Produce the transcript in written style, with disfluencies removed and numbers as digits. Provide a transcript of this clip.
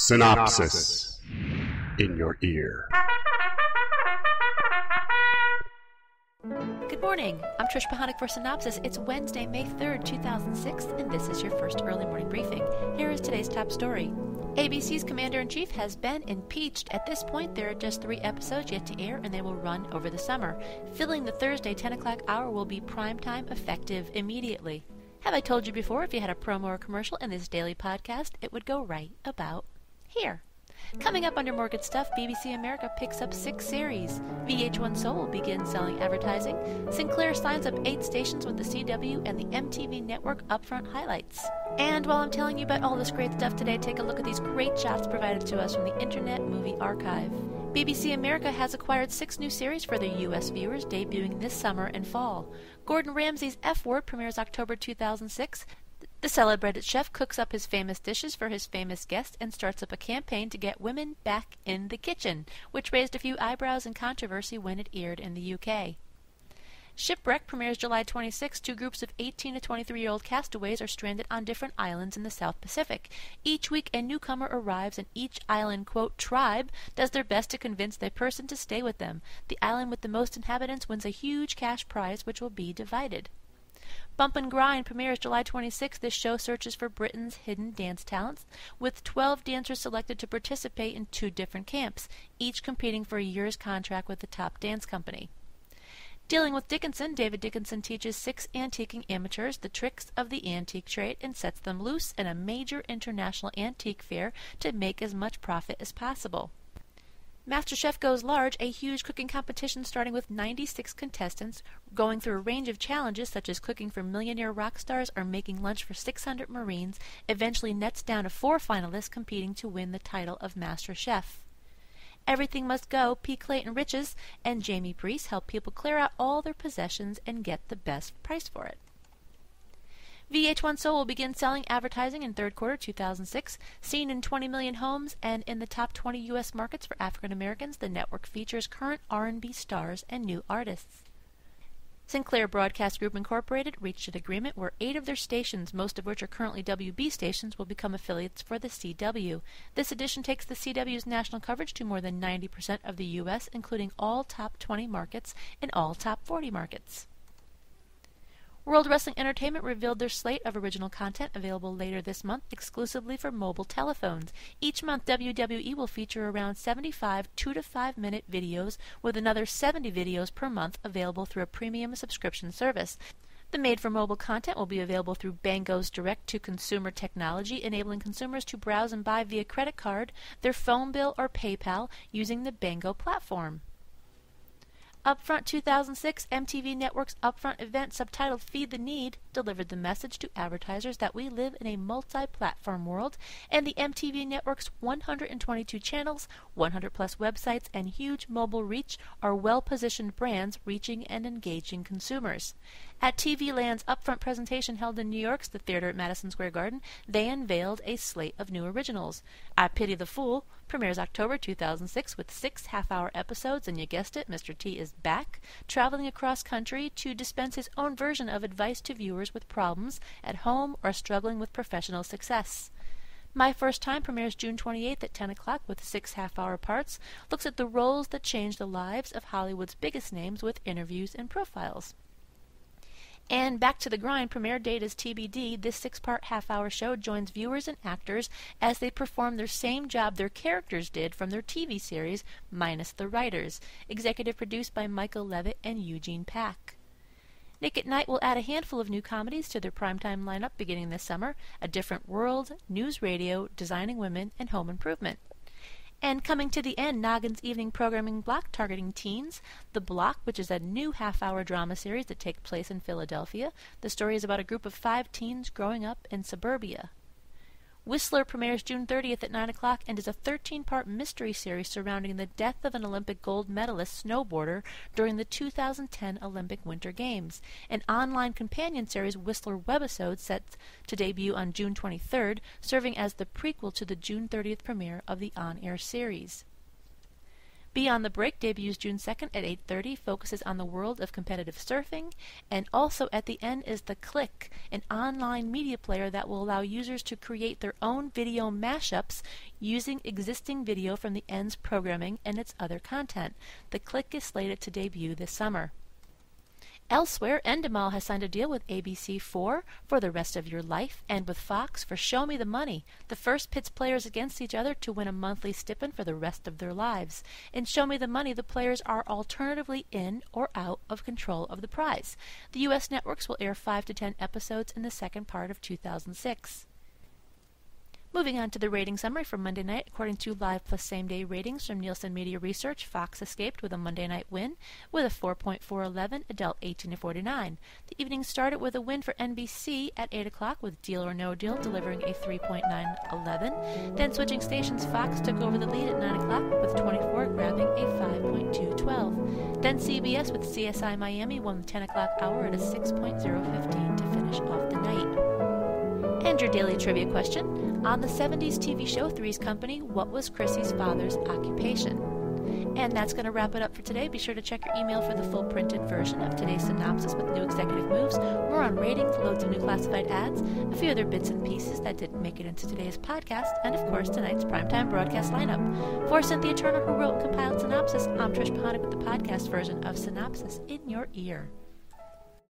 Cynopsis in your ear. Good morning. I'm Trish Pahanik for Cynopsis. It's Wednesday, May 3rd, 2006, and this is your first early morning briefing. Here is today's top story. ABC's Commander-in-Chief has been impeached. At this point, there are just 3 episodes yet to air, and they will run over the summer. Filling the Thursday 10 o'clock hour will be primetime, effective immediately. Have I told you before, if you had a promo or commercial in this daily podcast, it would go right about here. Coming up under More Good Stuff, BBC America picks up 6 series. VH1 Soul will begin selling advertising. Sinclair signs up 8 stations with the CW and the MTV Network Upfront highlights. And while I'm telling you about all this great stuff today, take a look at these great shots provided to us from the Internet Movie Archive. BBC America has acquired 6 new series for their U.S. viewers, debuting this summer and fall. Gordon Ramsay's F Word premieres October 2006. The celebrated chef cooks up his famous dishes for his famous guests and starts up a campaign to get women back in the kitchen, which raised a few eyebrows and controversy when it aired in the UK. Shipwreck premieres July 26. 2 groups of 18 to 23-year-old castaways are stranded on different islands in the South Pacific. Each week a newcomer arrives and each island, quote, tribe does their best to convince their person to stay with them. The island with the most inhabitants wins a huge cash prize which will be divided. Bump and Grind premieres July 26. This show searches for Britain's hidden dance talents, with 12 dancers selected to participate in 2 different camps, each competing for a year's contract with the top dance company. Dealing with Dickinson, David Dickinson teaches 6 antiquing amateurs the tricks of the antique trade and sets them loose in a major international antique fair to make as much profit as possible. MasterChef Goes Large, a huge cooking competition starting with 96 contestants, going through a range of challenges such as cooking for millionaire rock stars or making lunch for 600 Marines, eventually nets down to 4 finalists competing to win the title of Master Chef. Everything Must Go, P. Clayton Riches and Jamie Brees help people clear out all their possessions and get the best price for it. VH1 Soul will begin selling advertising in third quarter 2006. Seen in 20 million homes and in the top 20 U.S. markets for African Americans, the network features current R&B stars and new artists. Sinclair Broadcast Group Incorporated reached an agreement where 8 of their stations, most of which are currently WB stations, will become affiliates for the CW. This addition takes the CW's national coverage to more than 90% of the U.S., including all top 20 markets and all top 40 markets. World Wrestling Entertainment revealed their slate of original content available later this month exclusively for mobile telephones. Each month, WWE will feature around 75 2- to 5-minute videos, with another 70 videos per month available through a premium subscription service. The made-for-mobile content will be available through Bango's direct-to-consumer technology, enabling consumers to browse and buy via credit card, their phone bill, or PayPal using the Bango platform. Upfront 2006 MTV Networks Upfront event subtitled Feed the Need delivered the message to advertisers that we live in a multi-platform world, and the MTV Network's 122 channels, 100-plus websites, and huge mobile reach are well-positioned brands reaching and engaging consumers. At TV Land's Upfront presentation held in New York's The Theater at Madison Square Garden, they unveiled a slate of new originals. I Pity the Fool premieres October 2006 with 6 half-hour episodes, and you guessed it, Mr. T is back, traveling across country to dispense his own version of advice to viewers with problems at home or struggling with professional success. My First Time premieres June 28th at 10 o'clock with 6 half-hour parts, looks at the roles that changed the lives of Hollywood's biggest names with interviews and profiles. And Back to the Grind premiere date is TBD. This 6-part half-hour show joins viewers and actors as they perform their same job their characters did from their TV series, minus the writers. Executive produced by Michael Levitt and Eugene Pack. Nick at Night will add a handful of new comedies to their primetime lineup beginning this summer: A Different World, News Radio, Designing Women, and Home Improvement. And coming to the end, Noggin's evening programming block targeting teens. The Block, which is a new half-hour drama series that takes place in Philadelphia. The story is about a group of 5 teens growing up in suburbia. Whistler premieres June 30th at 9 o'clock and is a 13-part mystery series surrounding the death of an Olympic gold medalist snowboarder during the 2010 Olympic Winter Games. An online companion series, Whistler Webisodes, set to debut on June 23rd, serving as the prequel to the June 30th premiere of the on-air series. Beyond the Break debuts June 2nd at 8:30, focuses on the world of competitive surfing, and also at the end is The Click, an online media player that will allow users to create their own video mashups using existing video from the End's programming and its other content. The Click is slated to debut this summer. Elsewhere, Endemol has signed a deal with ABC for the Rest of Your Life and with Fox for Show Me the Money. The first pits players against each other to win a monthly stipend for the rest of their lives. In Show Me the Money, the players are alternatively in or out of control of the prize. The U.S. networks will air 5 to 10 episodes in the second part of 2006. Moving on to the rating summary for Monday night, according to live plus same-day ratings from Nielsen Media Research, Fox escaped with a Monday night win with a 4.411, adult 18 to 49. The evening started with a win for NBC at 8 o'clock with Deal or No Deal delivering a 3.911. Then switching stations, Fox took over the lead at 9 o'clock with 24 grabbing a 5.212. Then CBS with CSI Miami won the 10 o'clock hour at a 6.015 to finish off the night. And your daily trivia question. On the 70s TV show Three's Company, what was Chrissy's father's occupation? And that's going to wrap it up for today. Be sure to check your email for the full printed version of today's synopsis with new executive moves, more on ratings, loads of new classified ads, a few other bits and pieces that didn't make it into today's podcast, and of course tonight's primetime broadcast lineup. For Cynthia Turner, who wrote and compiled Synopsis, I'm Trish Pahanik with the podcast version of Synopsis in your ear.